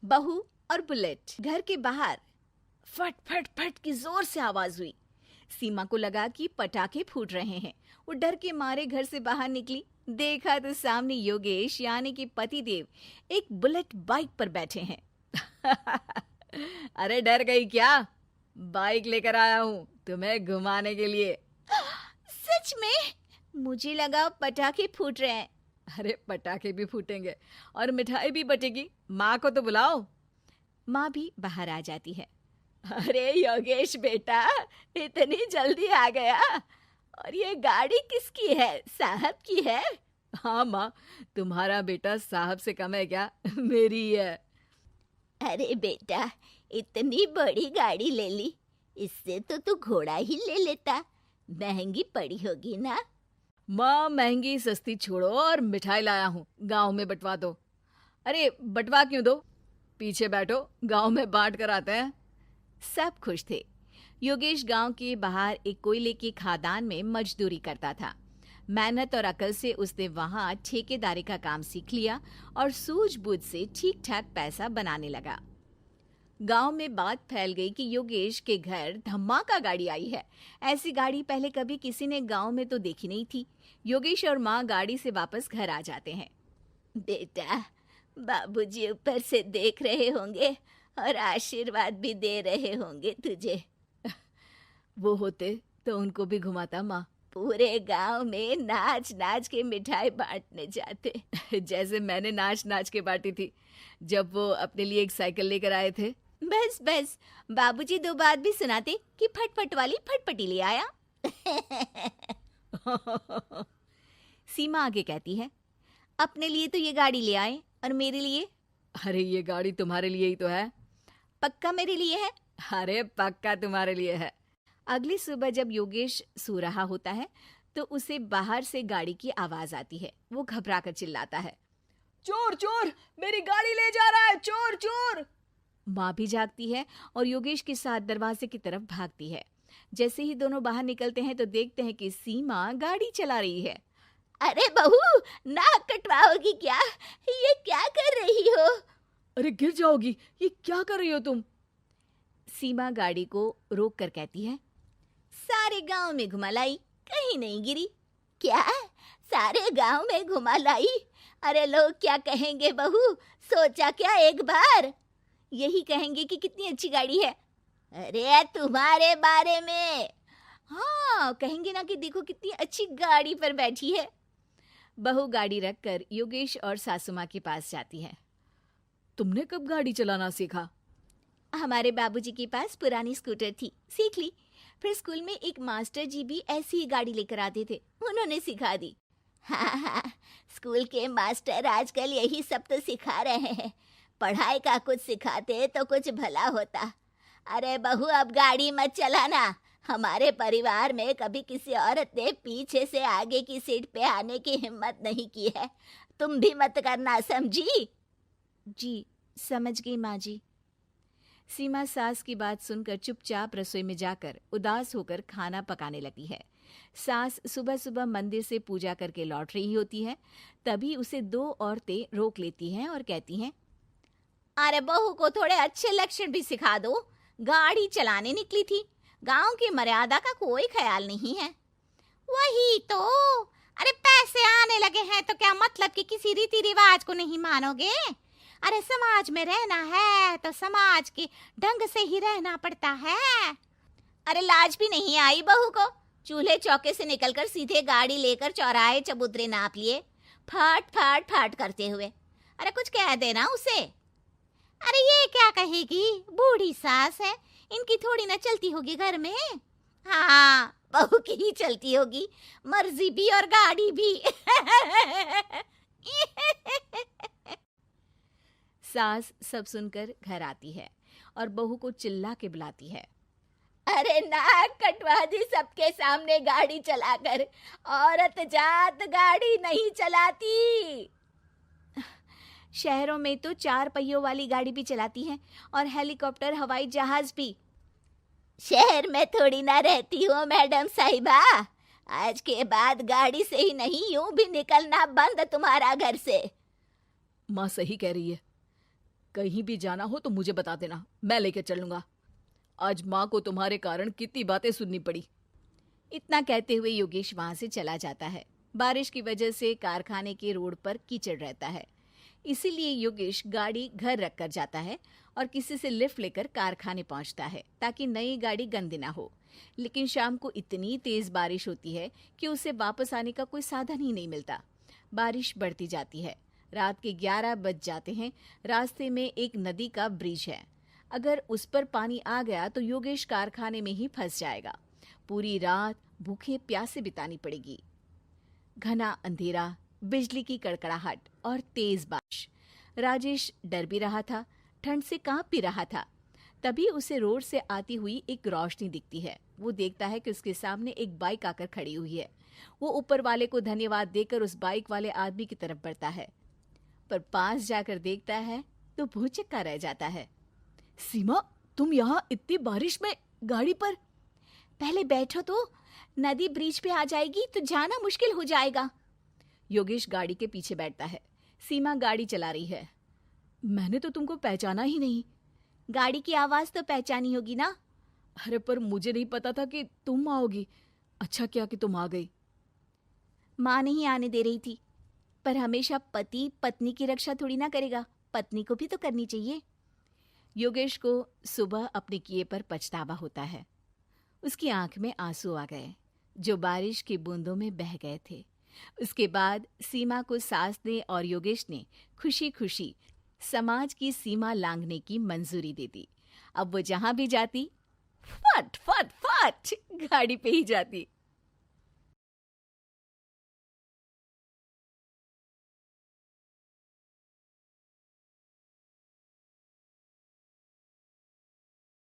बहू और बुलेट। घर के बाहर फट फट फट की जोर से आवाज हुई। सीमा को लगा कि पटाखे फूट रहे हैं। वो डर के मारे घर से बाहर निकली। देखा तो सामने योगेश यानी कि पतिदेव एक बुलेट बाइक पर बैठे हैं। अरे डर गई क्या? बाइक लेकर आया हूँ तुम्हें घुमाने के लिए। सच में? मुझे लगा पटाखे फूट रहे हैं। अरे पटाखे भी फूटेंगे और मिठाई भी बटेगी। माँ को तो बुलाओ। माँ भी बाहर आ जाती है। अरे योगेश बेटा, इतनी जल्दी आ गया? और ये गाड़ी किसकी है? साहब की है? हाँ माँ, तुम्हारा बेटा साहब से कम है क्या? मेरी ही है। अरे बेटा, इतनी बड़ी गाड़ी ले ली, इससे तो तू घोड़ा ही ले लेता। महंगी पड़ी होगी ना? माँ महंगी सस्ती छोड़ो और मिठाई लाया हूँ, गांव में बंटवा दो। अरे बंटवा क्यों दो? पीछे बैठो, गांव में बांट कर आते हैं। सब खुश थे। योगेश गांव के बाहर एक कोयले की खदान में मजदूरी करता था। मेहनत और अकल से उसने वहां ठेकेदारी का काम सीख लिया और सूझबूझ से ठीक ठाक पैसा बनाने लगा। गांव में बात फैल गई कि योगेश के घर धमाका गाड़ी आई है। ऐसी गाड़ी पहले कभी किसी ने गांव में तो देखी नहीं थी। योगेश और माँ गाड़ी से वापस घर आ जाते हैं। बेटा, बाबूजी ऊपर से देख रहे होंगे और आशीर्वाद भी दे रहे होंगे तुझे। वो होते तो उनको भी घुमाता माँ। पूरे गांव में नाच नाच के मिठाई बांटने जाते। जैसे मैंने नाच नाच के बांटी थी जब वो अपने लिए एक साइकिल लेकर आए थे। बस बस, बाबूजी दो बात भी सुनाते कि फटफट वाली फटपटी ले आया। सीमा आगे कहती है, अपने लिए तो ये गाड़ी ले आए और मेरे लिए? अरे ये गाड़ी तुम्हारे लिए ही तो है। पक्का मेरे लिए है? अरे पक्का तुम्हारे लिए है। अगली सुबह जब योगेश सो रहा होता है तो उसे बाहर से गाड़ी की आवाज आती है। वो घबरा कर चिल्लाता है, चोर चोर, मेरी गाड़ी ले जा रहा है, चोर चोर। माँ भी जागती है और योगेश के साथ दरवाजे की तरफ भागती है। जैसे ही दोनों बाहर निकलते हैं तो देखते हैं कि सीमा गाड़ी चला रही है। अरे बहू, नाक कटवाओगी क्या? ये क्या कर रही हो? अरे गिर जाओगी, ये क्या कर रही हो तुम? सीमा गाड़ी को रोक कर कहती है, सारे गांव में घुमा लाई, कहीं नहीं गिरी। क्या? सारे गांव में घुमा लाई? अरे लोग क्या कहेंगे बहू? सोचा क्या एक बार? यही कहेंगे कि कितनी अच्छी गाड़ी है। अरे तुम्हारे बारे में। हाँ, कहेंगे ना कि देखो कितनी अच्छी गाड़ी पर बैठी है। बहू गाड़ी रखकर योगेश और सासू माँ के पास जाती है। तुमने कब गाड़ी चलाना सीखा? हमारे बाबूजी के पास पुरानी स्कूटर थी, सीख ली। फिर स्कूल में एक मास्टर जी भी ऐसी ही गाड़ी लेकर आते थे, उन्होंने सिखा दी। हाँ हाँ, स्कूल के मास्टर आजकल यही सब तो सिखा रहे हैं। पढ़ाई का कुछ सिखाते तो कुछ भला होता। अरे बहू, अब गाड़ी मत चलाना। हमारे परिवार में कभी किसी औरत ने पीछे से आगे की सीट पे आने की हिम्मत नहीं की है। तुम भी मत करना, समझी? जी समझ गई माँ जी। सीमा सास की बात सुनकर चुपचाप रसोई में जाकर उदास होकर खाना पकाने लगी है। सास सुबह सुबह मंदिर से पूजा करके लौट रही होती है। तभी उसे दो औरतें रोक लेती हैं और कहती हैं, अरे बहू को थोड़े अच्छे लक्षण भी सिखा दो। गाड़ी चलाने निकली थी, गांव की मर्यादा का कोई ख्याल नहीं है। वही तो। अरे पैसे आने लगे हैं तो क्या मतलब कि किसी रीति रिवाज को नहीं मानोगे? अरे समाज में रहना है तो समाज के ढंग से ही रहना पड़ता है। अरे लाज भी नहीं आई बहू को? चूल्हे चौके से निकलकर सीधे गाड़ी लेकर चौराहे चबूतरे नाप लिए, फट फट फट करते हुए। अरे कुछ कह देना उसे। अरे ये क्या कहेगी? बूढ़ी सास है, इनकी थोड़ी ना चलती होगी घर में। हाँ, बहू की ही चलती होगी, मर्जी भी और गाड़ी भी। सास सब सुनकर घर आती है और बहू को चिल्ला के बुलाती है, अरे नाक कटवा दी सबके सामने गाड़ी चलाकर। औरत जात गाड़ी नहीं चलाती। शहरों में तो 4 पहियों वाली गाड़ी भी चलाती हैं और हेलीकॉप्टर, हवाई जहाज भी। शहर में थोड़ी ना रहती हो मैडम साहिबा। आज के बाद गाड़ी से ही नहीं, यूं भी निकलना बंद तुम्हारा घर से। माँ सही कह रही है, कहीं भी जाना हो तो मुझे बता देना, मैं लेकर चलूंगा। आज माँ को तुम्हारे कारण कितनी बातें सुननी पड़ी। इतना कहते हुए योगेश वहां से चला जाता है। बारिश की वजह से कारखाने के रोड पर कीचड़ रहता है, इसीलिए योगेश गाड़ी घर रख कर जाता है और किसी से लिफ्ट लेकर कारखाने पहुंचता है ताकि नई गाड़ी गंदी ना हो। लेकिन शाम को इतनी तेज बारिश होती है कि उसे वापस आने का कोई साधन ही नहीं मिलता। बारिश बढ़ती जाती है। रात के 11 बज जाते हैं। रास्ते में एक नदी का ब्रिज है। अगर उस पर पानी आ गया तो योगेश कारखाने में ही फंस जाएगा। पूरी रात भूखे प्यासे बितानी पड़ेगी। घना अंधेरा, बिजली की कड़कड़ाहट और तेज बारिश। राजेश डर भी रहा था, ठंड से कांप भी रहा था। तभी उसे रोड से आती हुई एक रोशनी दिखती है। वो देखता है कि उसके सामने एक बाइक आकर खड़ी हुई है। वो ऊपर वाले को धन्यवाद देकर उस बाइक वाले आदमी की तरफ बढ़ता है, पर पास जाकर देखता है तो भौचक्का रह जाता है। सीमा, तुम यहाँ इतनी बारिश में गाड़ी पर? पहले बैठो तो, नदी ब्रिज पे आ जाएगी तो जाना मुश्किल हो जाएगा। योगेश गाड़ी के पीछे बैठता है। सीमा गाड़ी चला रही है। मैंने तो तुमको पहचाना ही नहीं। गाड़ी की आवाज तो पहचानी होगी ना। अरे पर मुझे नहीं पता था कि तुम आओगी। अच्छा किया कि तुम आ गई। माँ नहीं आने दे रही थी, पर हमेशा पति पत्नी की रक्षा थोड़ी ना करेगा, पत्नी को भी तो करनी चाहिए। योगेश को सुबह अपने किए पर पछतावा होता है। उसकी आंख में आंसू आ गए जो बारिश की बूंदों में बह गए थे। उसके बाद सीमा को सास ने और योगेश ने खुशी खुशी समाज की सीमा लांघने की मंजूरी दे दी। अब वो जहां भी जाती फट फट फट गाड़ी पे ही जाती।